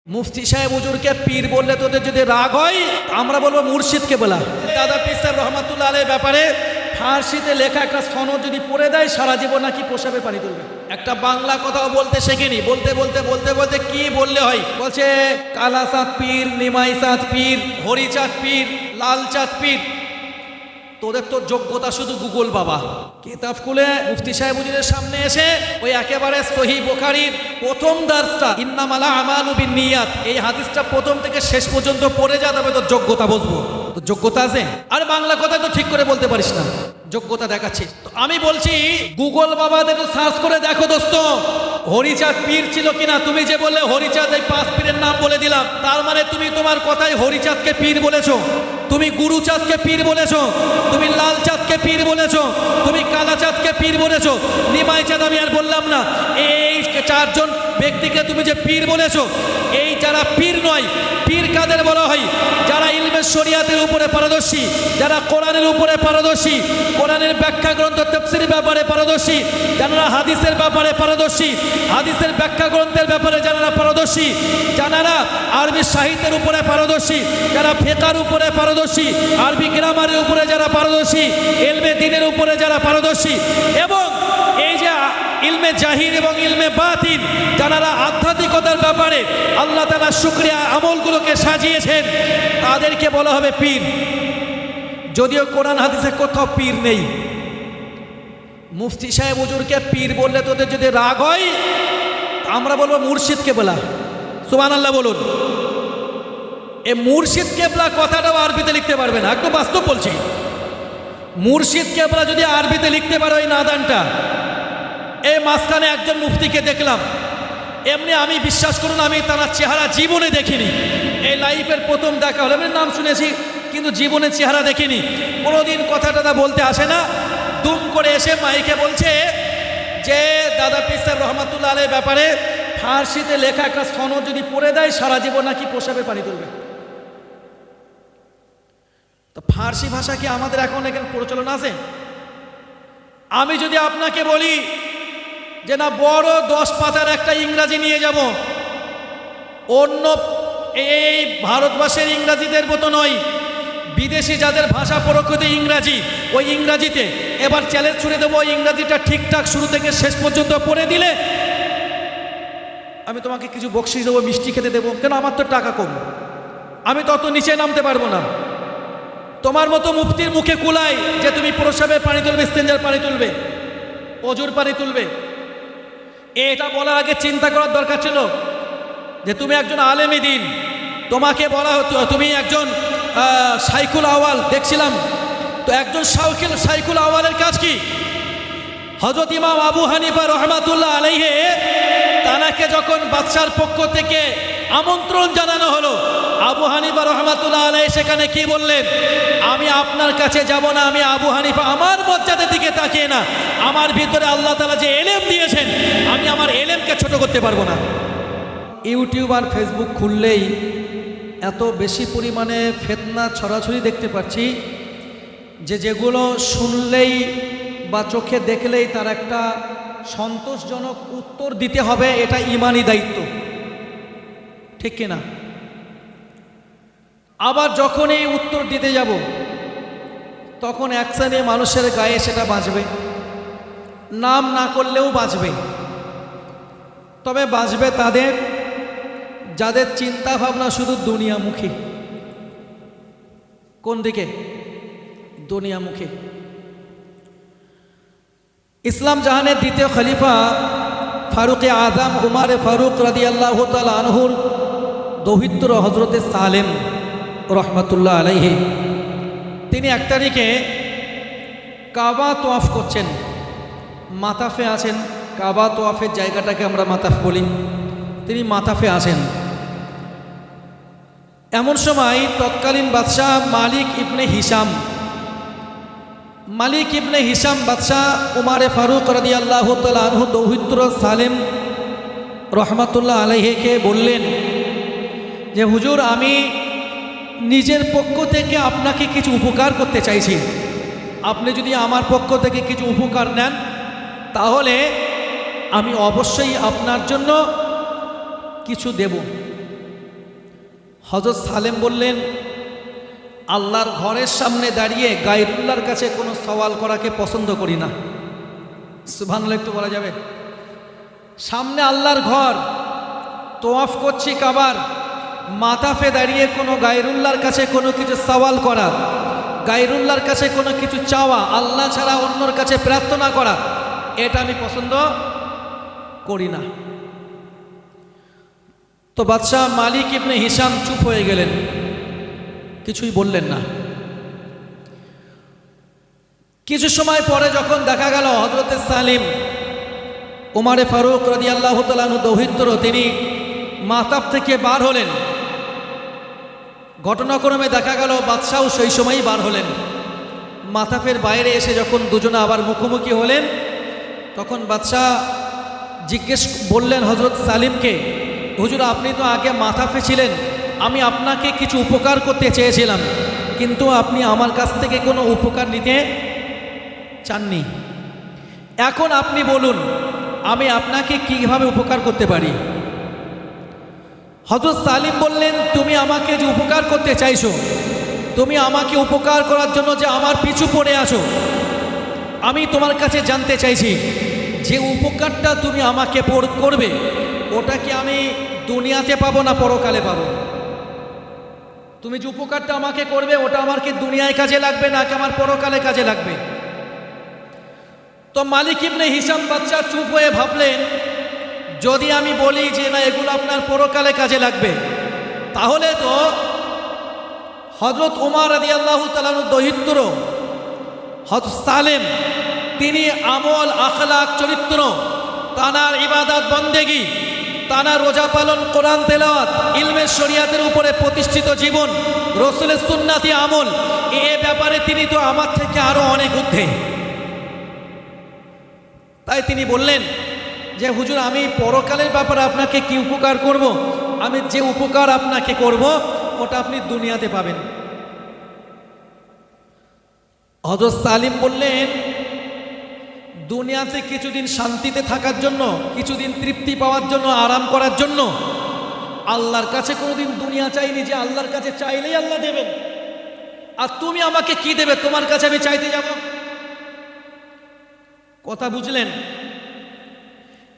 মুফতি সাহেব হুজুরকে পীর বললে তোদের যদি রাগ হয় আমরা বলবো মুর্শিদকে বলা। দাদা পীর সাহেব রহমাতুল্লাহ আলাইহির ব্যাপারে ফার্সিতে লেখা একটা সনদ যদি পড়ে দেয় সারা জীবন নাকি প্রসাবে পানি তুলবে। একটা বাংলা কথাও বলতে শেখেনি, বলতে বলতে বলতে বলতে কি বললে হয়, বলছে কালাচাঁদ পীর, নিমাইচাঁদ পীর, হরিচাঁদ পীর, লালচাঁদ পীর। তোদের তো যোগ্যতা শুধু গুগল বাবা। কিতাব খুলে মুফতি সাহেব হুজুরের সামনে এসে ওই একেবারে সহিহ বুখারীর প্রথম দার্সটা ইন্নামাল আমালু বিন্নিয়াত, এই হাদিসটা প্রথম থেকে শেষ পর্যন্ত পড়ে যা, তবে তোর যোগ্যতা বুঝবো। তো যোগ্যতা আছে? আর বাংলা কথা তো ঠিক করে বলতে পারিস না, যোগ্যতা দেখাচ্ছি। তো আমি বলছি গুগল বাবাদের সার্চ করে দেখো দোস্ত, হরিচাঁদ পীর ছিল কিনা। তুমি যে বললে হরিচাঁদ, এই 5 পীরের নাম বলে দিলাম, তার মানে তুমি তোমার কথায় হরিচাঁদকে পীর বলেছো, তুমি গুরুচাঁদকে পীর বলেছো, তুমি লালচাঁদকে পীর বলেছো, তুমি কালাচাঁদকে পীর বলেছো, নিমাইচাঁদ আমি আর বললাম না। এই 4 জন ব্যক্তিকে তুমি যে পীর বলেছো, এই যারা পীর নয়, পীর কাদের বলা হয়? যারা ইলমে শরিয়াতের উপরে পারদর্শী, যারা কোরআনের উপরে পারদর্শী, কোরআনের ব্যাখ্যা গ্রন্থ তাফসীরের ব্যাপারে পারদর্শী, যারা হাদিসের ব্যাপারে পারদর্শী, হাদিসের ব্যাখ্যা গ্রন্থের ব্যাপারে যারা পারদর্শী, যারা আরবি সাহিত্যের উপরে পারদর্শী, যারা ফিকহের উপরে পারদর্শী, আরবি গ্রামারের উপরে যারা পারদর্শী, ইলমে দ্বীনের উপরে যারা পারদর্শী, এবং এই যে ইলমে জাহির এবং ইলমে বাতিন, যারা আধ্যাত্মিকতার ব্যাপারে আল্লাহ তাআলা শুকরিয়া আমলগুলোকে সাজিয়েছেন, তাদেরকে বলা হবে পীর। যদিও কোরআন হাদিসে কোথাও পীর নেই। মুফতি সাহেব হুজুরকে পীর বললে তোদের যদি রাগ হয় আমরা বলবো মুর্শিদকে বলা। সুবহানাল্লাহ বলুন। এই মুর্শিদ কেবলা কথাটাও আরবিতে লিখতে পারবে না, একদম বাস্তব বলছি। মুর্শিদ কেবলা যদি আরবিতে লিখতে পারে ওই নাদানটা, এই মাঝখানে একজন মুফতিকে দেখলাম, এমনি আমি বিশ্বাস করুন আমি তার চেহারা জীবনে দেখিনি। এই লাইফের প্রথম দেখা হলো, আমি নাম শুনেছি কিন্তু জীবনে চেহারা দেখিনি। কোনোদিন কথাটা বলতে আসে না, দুম করে এসে মাইকে বলছে যে দাদা পীর সাহেব রহমাতুল্লাহ আলাইহির ব্যাপারে ফার্সিতে লেখা একটা সনদ যদি পড়ে দেয় সারা জীবন নাকি প্রসাবে পানি তুলবে। তো ফার্সি ভাষা কি আমাদের এখন এখানে প্রচলন আছে? আমি যদি আপনাকে বলি যে না বড় 10 পাতার একটা ইংরাজি নিয়ে যাব, অন্য এই ভারতবর্ষের ইংরাজিদের মতো নয়, বিদেশি যাদের ভাষা প্রকৃত ইংরাজি, ওই ইংরাজিতে এবার চ্যালেঞ্জ ছুড়ে দেবো, ওই ইংরাজিটা ঠিকঠাক শুরু থেকে শেষ পর্যন্ত পড়ে দিলে আমি তোমাকে কিছু বকশিশ দেবো, মিষ্টি খেতে দেবো। কেন? আমার তো টাকা কম, আমি তত নিচে নামতে পারবো না। তোমার মতো মুফতির মুখে কুলায় যে তুমি প্রসাবের পানি তুলবে, ইস্তেঞ্জার পানি তুলবে, অজুর পানি তুলবে। এটা বলার আগে চিন্তা করার দরকার ছিল যে তুমি একজন আলেমে দ্বীন, তোমাকে বলা হতো তুমি একজন শাইখুল আওয়াল। দেখছিলাম তো একজন শাইখুল আওয়ালের কাজ কি? হযরত ইমাম আবু হানিফা রহমাতুল্লাহ আলাইহি, তানাকে যখন বাদশার পক্ষ থেকে আমন্ত্রণ জানানো হলো, আবু হানিফা রহমাতুল্লাহ আলাইহি সেখানে কি বললেন? আমি আপনার কাছে যাব না, আমি আবু হানিফা আমার মর্যাদার দিকে তাকিয়ে না, আমার ভিতরে আল্লাহ তাআলা যে এলেম দিয়েছেন আমি আমার এলেমকে ছোট করতে পারবো না। ইউটিউব আর ফেসবুক খুললেই এত বেশি পরিমাণে ফিতনা ছড়াছড়ি দেখতে পাচ্ছি যে যেগুলো শুনলেই বা চোখে দেখলেই তার একটা সন্তোষজনক উত্তর দিতে হবে, এটা ইমানি দায়িত্ব, ঠিক কিনা? আবার যখন এই উত্তর দিতে যাব তখন এক শ্রেণী মানুষের গায়ে সেটা বাজবে, নাম না করলেও বাজবে। তবে বাজবে তাদের যাদের চিন্তা ভাবনা শুধু দুনিয়ামুখী। কোন দিকে? দুনিয়ামুখী। ইসলাম জাহানের দ্বিতীয় খলিফা ফারুকে আজম উমারে ফারুক রাদিয়াল্লাহু তাআলা আনহুর দৌহিত্র হযরতে সালেম রহমাতুল্লাহ আলাইহি, তিনি 1 তারিখে কাবা তোয়াফ করছেন, মাতাফে আছেন। কাবা তোয়াফের জায়গাটাকে আমরা মাতাফ বলি। তিনি মাতাফে আছেন। এমন সময় তৎকালীন বাদশাহ মালিক ইবনে হিশাম বাদশাহ উমারে ফারুক রাদিয়াল্লাহু তাআলা আনহু দৌহিত্র সালেম রহমাতুল্লাহ আলাইহিকে বললেন যে হুজুর, আমি নিজের পক্ষ থেকে আপনাকে কিছু উপকার করতে চাইছি। আপনি যদি আমার পক্ষ থেকে কিছু উপকার নেন তাহলে আমি অবশ্যই আপনার জন্য কিছু দেব। হযরত সালেম বললেন, আল্লাহর ঘরের সামনে দাঁড়িয়ে গায়রুল্লাহর কাছে কোনো সওয়াল করাকে পছন্দ করি না। সুবহানাল্লাহ একটু বলা যাবে? সামনে আল্লাহর ঘর, তোয়াফ করছি কাবার, মাথাফে দাঁড়িয়ে কোনো গায়রুল্লাহর কাছে কোনো কিছু সওয়াল করা, গায়রুল্লাহর কাছে কোনো কিছু চাওয়া, আল্লাহ ছাড়া অন্যর কাছে প্রার্থনা করা, এটা আমি পছন্দ করি না। তো বাদশাহ মালিক ইবনে হিশাম চুপ হয়ে গেলেন, কিছুই বললেন না। কিছু সময় পরে যখন দেখা গেল হযরতে সালিম উমারে ফারুক রাদিয়াল্লাহু তাআলা আনহু দৌহিত্র, তিনি মাতাব থেকে বার হলেন। ঘটনাক্রমে দেখা গেল বাদশাও সেই সময়ই বার হলেন। মাতাফের বাইরে এসে যখন দুজনে আবার মুখোমুখি হলেন, তখন বাদশাহ বললেন হযরত সালিমকে, হুজুর আপনি তো আগে মাতাফে ছিলেন, আমি আপনাকে কিছু উপকার করতে চেয়েছিলাম, কিন্তু আপনি আমার কাছ থেকে কোনো উপকার নিতে চাননি। এখন আপনি বলুন আমি আপনাকে কিভাবে উপকার করতে পারি? হযরত সালিম বললেন, তুমি আমাকে যে উপকার করতে চাইছো, তুমি আমাকে উপকার করার জন্য যে আমার পিছু পড়ে আছো, আমি তোমার কাছে জানতে চাইছি যে উপকারটা তুমি আমাকে করবে ওটা কি আমি দুনিয়াতে পাবো না পরকালে পাবো? তুমি যে উপকারটা আমাকে করবে ওটা আমার কি দুনিয়ায় কাজে লাগবে নাকি আমার পরকালে কাজে লাগবে? তো মালিক ইবনে হিশাম বাদশা চুপ হয়ে ভাবলেন, যদি আমি বলি যে না এগুলো আপনার পরকালে কাজে লাগবে, তাহলে তো হযরত উমর রাদিয়াল্লাহু তাআলা দৌহিত্র হযরত সালেম, তিনি আমল আখলাক চরিত্র, তানার ইবাদত বন্দেগী, তানার রোজা পালন, কোরআন তেলাওয়াত, ইলমে শরিয়াতের উপরে প্রতিষ্ঠিত জীবন, রাসূলের সুন্নাতি আমল, এ ব্যাপারে তিনি তো আমার থেকে আরো অনেক ঊর্ধ্বে। তাই তিনি বললেন যে হুজুর আমি পরকালের ব্যাপারে আপনাকে কি উপকার করব? আমি যে উপকার আপনাকে করব ওটা আপনি দুনিয়াতে পাবেন। হযরত সালিম বললেন, দুনিয়াতে কিছুদিন শান্তিতে থাকার জন্য, কিছুদিন তৃপ্তি পাওয়ার জন্য, আরাম করার জন্য আল্লাহর কাছে কোনোদিন দুনিয়া চাইনি যে আল্লাহর কাছে চাইলেই আল্লাহ দেবেন। আর তুমি আমাকে কি দেবে? তোমার কাছে আমি চাইতে যাব? কথা বুঝলেন?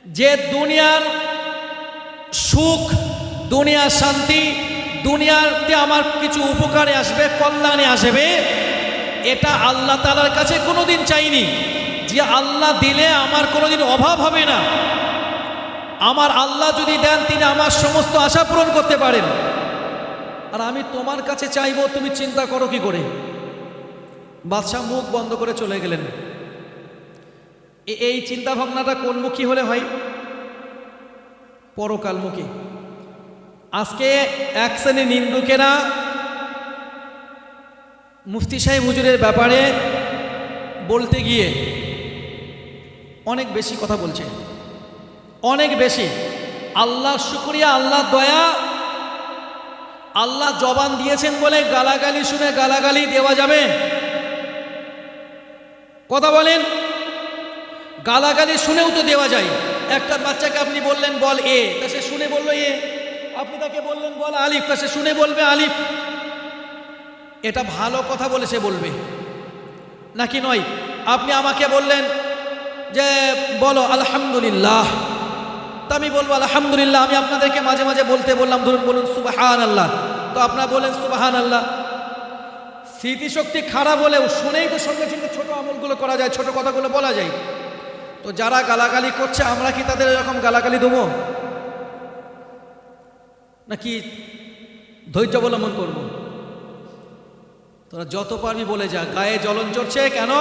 যে দুনিয়ার সুখ, দুনিয়ার শান্তি, দুনিয়াতে আমার কিছু উপকারে আসবে, কল্যাণে আসবে, এটা আল্লাহ তাআলার কাছে কোনোদিন চাইনি। যে আল্লাহ দিলে আমার কোনোদিন অভাব হবে না, আমার আল্লাহ যদি দেন তিনি আমার সমস্ত আশা পূরণ করতে পারেন। আর আমি তোমার কাছে চাইবো, তুমি চিন্তা করো কি করে? বাদশাহ মুখ বন্ধ করে চলে গেলেন। এই চিন্তা ভাবনাটা কোনমুখী হলে হয়? পরকালমুখী। আজকে এক শ্রেণীর নিন্দুকেরা মুফতি সাহেব হুজুরের ব্যাপারে বলতে গিয়ে অনেক বেশি কথা বলছে, অনেক বেশি। আল্লাহর শুকরিয়া, আল্লাহর দয়া, আল্লাহ জবান দিয়েছেন বলে গালাগালি শুনে গালাগালি দেওয়া যাবে? কথা বলেন। গালাগালি শুনেও তো দেওয়া যায়। একটা বাচ্চাকে আপনি বললেন বল এ, তা সে শুনে বলল এ। আপনি তাকে বললেন বল আলিফ, তা সে শুনে বলবে আলিফ। এটা ভালো কথা বলে সে বলবে নাকি নয়? আপনি আমাকে বললেন যে বলো আলহামদুলিল্লাহ, তা আমি বলবো আলহামদুলিল্লাহ। আমি আপনাদেরকে মাঝে মাঝে বলতে বললাম, ধরুন বলুন সুবহানাল্লাহ, তো আপনারা বলেন সুবহানাল্লাহ। স্মৃতিশক্তি খারাপ হলেও শুনেই তো সঙ্গে সঙ্গে ছোট আমলগুলো করা যায়, ছোট কথাগুলো বলা যায়। তো যারা গালাগালি করছে আমরা কি তাদের এরকম গালাগালি দেবো নাকি ধৈর্য অবলম্বন করবো? তোরা যত পারবি বলে যা, গায়ে জ্বলন চড়ছে কেন?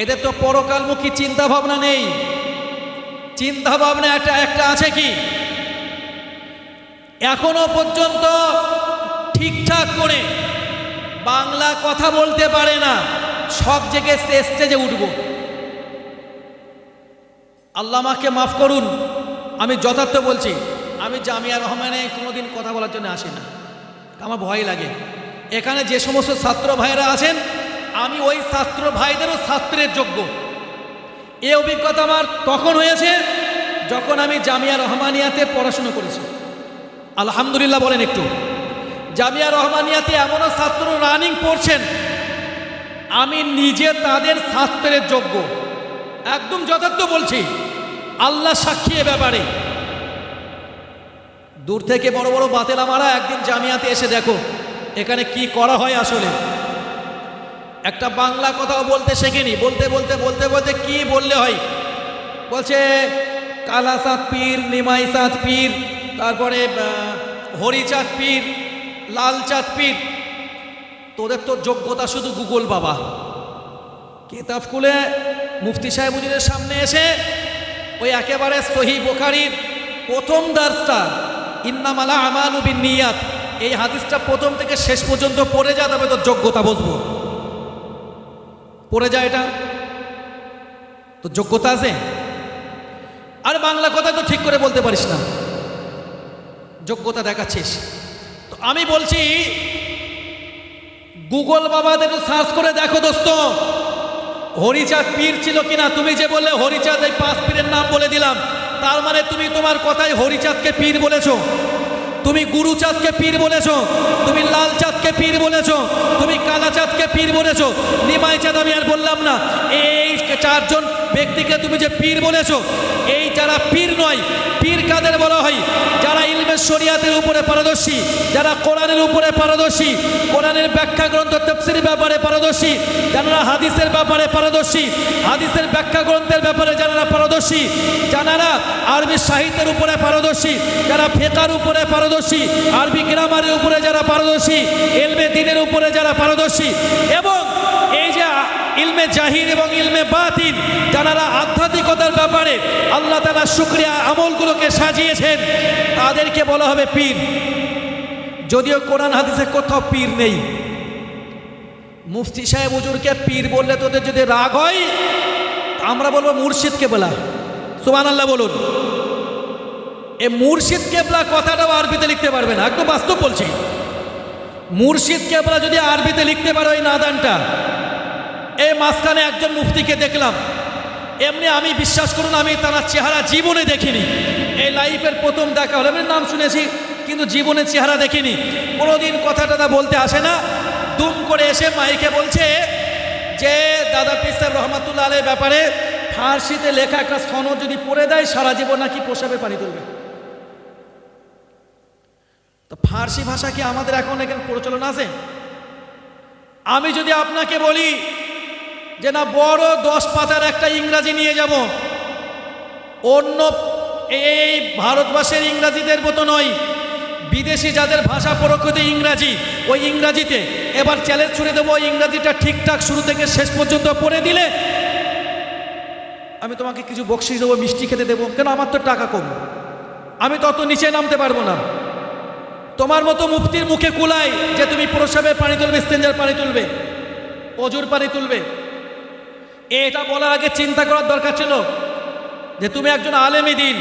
এদের তো পরকালমুখী চিন্তা ভাবনা নেই। চিন্তা ভাবনা একটা আছে কি, এখনো পর্যন্ত ঠিকঠাক করে বাংলা কথা বলতে পারে না, সব জায়গায় স্টেজে উঠবো। আল্লাহ আমাকে মাফ করুন, আমি যথার্থ বলছি, আমি জামিয়া রহমানে কোনোদিন কথা বলার জন্য আসি না, আমার ভয় লাগে। এখানে যে সমস্ত ছাত্র ভাইরা আছেন, আমি ওই ছাত্র ভাইদেরও ছাত্রের যোগ্য। এই অভিজ্ঞতা আমার তখন হয়েছে যখন আমি জামিয়া রহমানিয়াতে পড়াশুনো করেছি। আলহামদুলিল্লাহ বলেন একটু। জামিয়া রহমানিয়াতে এমনও ছাত্র রানিং পড়ছেন, আমি নিজে তাদের ছাত্রের যোগ্য, একদম যথার্থ বলছি, আল্লাহ সাক্ষী এ ব্যাপারে। দূর থেকে বড় বড় বাতেলামারা একদিন জামিয়াতে এসে দেখো এখানে কি করা হয়। আসলে একটা বাংলা কথাও বলতে শেখেনি, বলতে বলতে বলতে বলতে কি বললে হয়, বলছে কালাচাঁদ পীর, নিমাইচাঁদ পীর, তারপরে হরিচাঁদ পীর, লালচাঁদ পীর। তোদের তো যোগ্যতা শুধু গুগল বাবা। কিতাব খুলে মুফতি সাহেব হুজুরের সামনে এসে ওই একেবারে সহিহ বুখারীর প্রথম দার্সটা ইন্নামাল আমালু বিন্নিয়াত, এই হাদিসটা প্রথম থেকে শেষ পর্যন্ত পড়ে যা, তবে তোর যোগ্যতা বুঝবো। পড়ে যা, এটা তোর যোগ্যতা আছে। আর বাংলা কথা তো ঠিক করে বলতে পারিস না, যোগ্যতা দেখাচ্ছিস। তো আমি বলছি গুগল বাবাদের সার্চ করে দেখো দোস্ত, হরিচাঁদ পীর ছিল কিনা। তুমি যে বললে হরিচাঁদ, এই 5 পীরের নাম বলে দিলাম, তার মানে তুমি তোমার কথায় হরিচাঁদকে পীর বলেছো, তুমি গুরুচাঁদকে পীর বলেছো, তুমি লালচাঁদকে পীর বলেছো, তুমি কালাচাঁদকে পীর বলেছো, নিমাইচাঁদ আমি আর বললাম না। এই 4 জন ব্যক্তিকে তুমি যে পীর বলেছো, এই যারা পীর নয়, পীর কাদের বলা হয়? যারা ইলমে শরিয়াতের উপরে পারদর্শী, যারা কোরআনের উপরে পারদর্শী, কোরআনের ব্যাখ্যা গ্রন্থ তাফসীরের ব্যাপারে পারদর্শী, যারা হাদিসের ব্যাপারে পারদর্শী, হাদিসের ব্যাখ্যা গ্রন্থের ব্যাপারে যারা পারদর্শী, যারা আরবি সাহিত্যের উপরে পারদর্শী, যারা ফিকহের উপরে পারদর্শী, আরবি গ্রামারের উপরে যারা পারদর্শী, ইলমে দ্বীনের উপরে যারা পারদর্শী, এবং এই যে ইলমে জাহির এবং ইলমে বাতিন, যারা আধ্যাত্মিকতার ব্যাপারে আল্লাহ তাআলা শুকরিয়া আমলগুলোকে সাজিয়েছেন, তাদেরকে বলা হবে পীর। যদিও কোরআন হাদিসে কোথাও পীর নেই। মুফতি সাহেব হুজুরকে পীর বললে তোদের যদি রাগ হয়, আমরা বলবো মুর্শিদকে বলা। সুবহানাল্লাহ বলুন। এই মুর্শিদ কেবলা কথাটাও আরবিতে লিখতে পারবে না, একদম বাস্তব বলছি। মুর্শিদ কেবলা যদি আরবিতে লিখতে পারো এই নাদানটা, এই মাঝখানে একজন মুফতিকে দেখলাম, এমনি আমি বিশ্বাস করুন আমি তার চেহারা জীবনে দেখিনি, এই লাইফের প্রথম দেখা হলো। আমি নাম শুনেছি কিন্তু জীবনে চেহারা দেখিনি, কোনোদিন কথাটা বলতে আসে না। দুম করে এসে মাইকে বলছে যে দাদা পীর সাহেব রহমাতুল্লাহ আলাইহির ব্যাপারে ফার্সিতে লেখা একটা সনদ যদি পড়ে দেয় সারা জীবন নাকি পোশাবে পানি তুলবে। তো ফার্সি ভাষা কি আমাদের এখন এখানে প্রচলন আছে? আমি যদি আপনাকে বলি যে না বড় 10 পাতার একটা ইংরাজি নিয়ে যাব, অন্য এই ভারতবর্ষের ইংরাজিদের মতো নয়, বিদেশি যাদের ভাষা প্রকৃত ইংরাজি, ওই ইংরাজিতে এবার চ্যালেঞ্জ ছুড়ে দেবো, ওই ইংরাজিটা ঠিকঠাক শুরু থেকে শেষ পর্যন্ত পড়ে দিলে আমি তোমাকে কিছু বকশিশ দেবো, মিষ্টি খেতে দেবো। কেন? আমার তো টাকা কম, আমি তত নিচে নামতে পারবো না। তোমার মতো মুফতির মুখে কুলাই যে তুমি প্রসাবের পানি তুলবে, ইস্তেঞ্জার পানি তুলবে, অজুর পানি তুলবে। এটা বলার আগে চিন্তা করার দরকার ছিল যে তুমি একজন আলেম দ্বীন,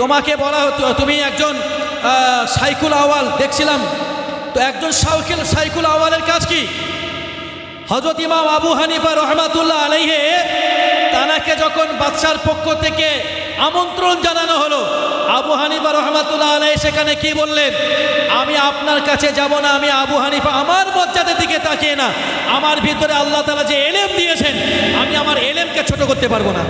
তোমাকে বলা হতো তুমি একজন শাইখুল আওয়াল। দেখছিলাম তো একজন শাইখুল আওয়ালের কাজ কি? হযরত ইমাম আবু হানিফা রহমাতুল্লাহ আলাইহি, তানাকে যখন বাদশার পক্ষ থেকে আমন্ত্রণ জানানো হলো, আবু হানিফা রহমাতুল্লাহ আলাইহি সেখানে কি বললেন? আমি আপনার কাছে যাব না, আমি আবু হানিফা আমার মর্যাদার দিকে তাকিয়ে না, আমার ভিতরে আল্লাহ তাআলা যে এলেম দিয়েছেন, আমি আমার এলেমকে ছোট করতে পারবো না।